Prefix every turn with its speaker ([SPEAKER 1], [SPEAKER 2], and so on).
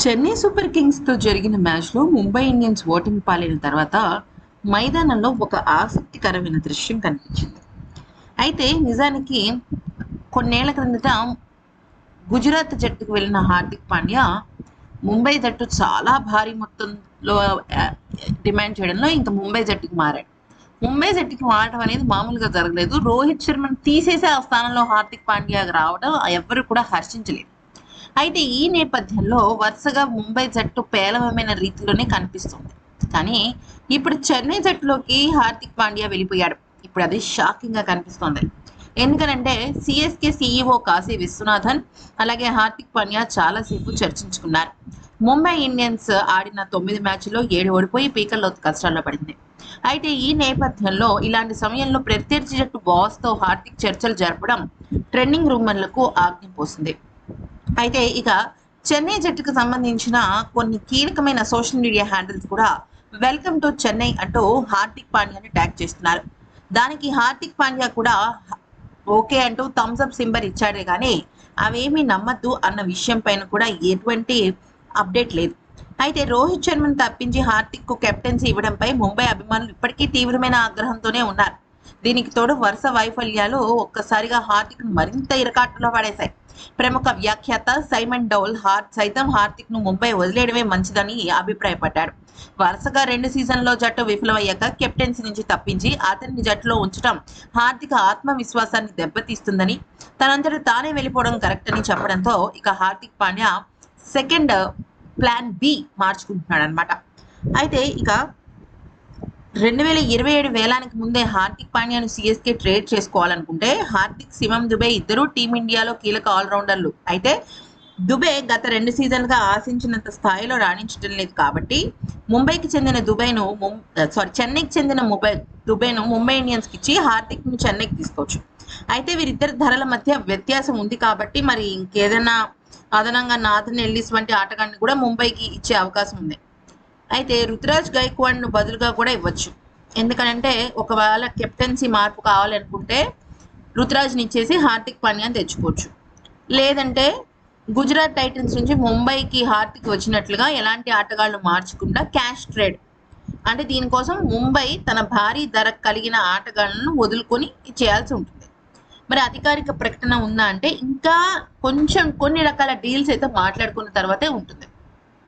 [SPEAKER 1] Chennai super కింగ్స్తో జరిగిన మ్యాచ్లో Mumbai Indians ఓటమి పాలైన తర్వాత మైదానంలో ఒక ఆసక్తికరమైన దృశ్యం కనిపించింది. అయితే నిజానికి కొన్నేళ్ల క్రిందట గుజరాత్ జట్టుకు వెళ్ళిన హార్దిక్ పాండ్యా ముంబై జట్టు చాలా భారీ మొత్తంలో డిమాండ్ చేయడంలో ఇంకా ముంబై జట్టుకు మారాడు. ముంబై జట్టుకి మారడం అనేది మామూలుగా జరగలేదు. రోహిత్ శర్మను తీసేసి ఆ స్థానంలో హార్దిక్ పాండ్యా రావడం ఎవరు కూడా హర్షించలేదు. అయితే ఈ నేపథ్యంలో వరుసగా ముంబై జట్టు పేలవమైన రీతిలోనే కనిపిస్తుంది. కానీ ఇప్పుడు చెన్నై జట్టులోకి హార్దిక్ పాండ్యా వెళ్ళిపోయాడు. ఇప్పుడు అది షాకింగ్ గా కనిపిస్తోంది. ఎందుకనంటే సిఎస్కే సిఇఓ కాశీ విశ్వనాథన్ అలాగే హార్దిక్ పాండ్యా చాలాసేపు చర్చించుకున్నారు. ముంబై ఇండియన్స్ ఆడిన 9 మ్యాచ్ల్లో 7 ఓడిపోయి పీకల్లో కష్టాల్లో పడింది. అయితే ఈ నేపథ్యంలో ఇలాంటి సమయంలో ప్రత్యర్థి జట్టు బాస్తో హార్దిక్ చర్చలు జరపడం ట్రెండింగ్ రూమర్లకు ఆజ్ఞ పోసింది. అయితే ఇక చెన్నై జట్టుకు సంబంధించిన కొన్ని కీలకమైన సోషల్ మీడియా హ్యాండిల్స్ కూడా వెల్కమ్ టు చెన్నై అంటూ హార్దిక్ పాండ్యాని ట్యాగ్ చేస్తున్నారు. దానికి హార్దిక్ పాండ్యా కూడా ఓకే అంటూ థమ్స్ అప్ సింబల్ ఇచ్చాడే కానీ అవేమీ నమ్మద్దు అన్న విషయం పైన కూడా ఎటువంటి అప్డేట్ లేదు. అయితే రోహిత్ శర్మను తప్పించి హార్దిక్ కు కెప్టెన్సీ ఇవ్వడంపై ముంబై అభిమానులు ఇప్పటికీ తీవ్రమైన ఆగ్రహంతోనే ఉన్నారు. దీనికి తోడు వరుస వైఫల్యాలు ఒక్కసారిగా హార్దిక్ ను మరింత ఇరకాటంలో పడేశాయి. ప్రముఖ వ్యాఖ్యాత సైమన్ డౌల్ సైతం హార్దిక్ ను ముంబై వదిలేయడమే మంచిదని అభిప్రాయపడ్డాడు. వరుసగా 2 సీజన్లో జట్టు విఫలమయ్యాక కెప్టెన్సీ నుంచి తప్పించి అతన్ని జట్టులో ఉంచడం హార్దిక్ ఆత్మవిశ్వాసాన్ని దెబ్బతీస్తుందని, తనంతట తానే వెళ్ళిపోవడం కరెక్ట్ అని చెప్పడంతో ఇక Hardik Pandya second plan B మార్చుకుంటున్నాడు అనమాట. అయితే ఇక 2027 వేలానికి ముందే హార్దిక్ పాండ్యాను సిఎస్కే ట్రేడ్ చేసుకోవాలనుకుంటే హార్దిక్, శివం దుబే ఇద్దరు టీమిండియాలో కీలక ఆల్రౌండర్లు. అయితే దుబే గత 2 సీజన్లుగా ఆశించినంత స్థాయిలో రాణించడం లేదు కాబట్టి చెన్నైకి చెందిన దుబేను ముంబై ఇండియన్స్కి ఇచ్చి హార్దిక్ ను చెన్నైకి తీసుకోవచ్చు. అయితే వీరిద్దరి ధరల మధ్య వ్యత్యాసం ఉంది కాబట్టి మరి ఇంకేదైనా అదనంగా నాథన్ ఎల్లిస్ వంటి ఆటగాడిని కూడా ముంబైకి ఇచ్చే అవకాశం ఉంది. అయితే రుతురాజ్ గైక్వాడ్ను బదులుగా కూడా ఇవ్వచ్చు. ఎందుకంటే ఒకవేళ కెప్టెన్సీ మార్పు కావాలనుకుంటే రుతురాజ్ని ఇచ్చేసి హార్దిక్ పాండ్యాని తెచ్చుకోవచ్చు. లేదంటే గుజరాత్ టైటన్స్ నుంచి ముంబైకి హార్దిక్ వచ్చినట్లుగా ఎలాంటి ఆటగాళ్లు మార్చకుండా క్యాష్ ట్రేడ్, అంటే దీనికోసం ముంబై తన భారీ ధర కలిగిన ఆటగాళ్లను వదులుకొని చేయాల్సి ఉంటుంది. మరి అధికారిక ప్రకటన ఉందా అంటే ఇంకా కొంచెం కొన్ని రకాల డీల్స్ అయితే మాట్లాడుకున్న తర్వాతే ఉంటుంది.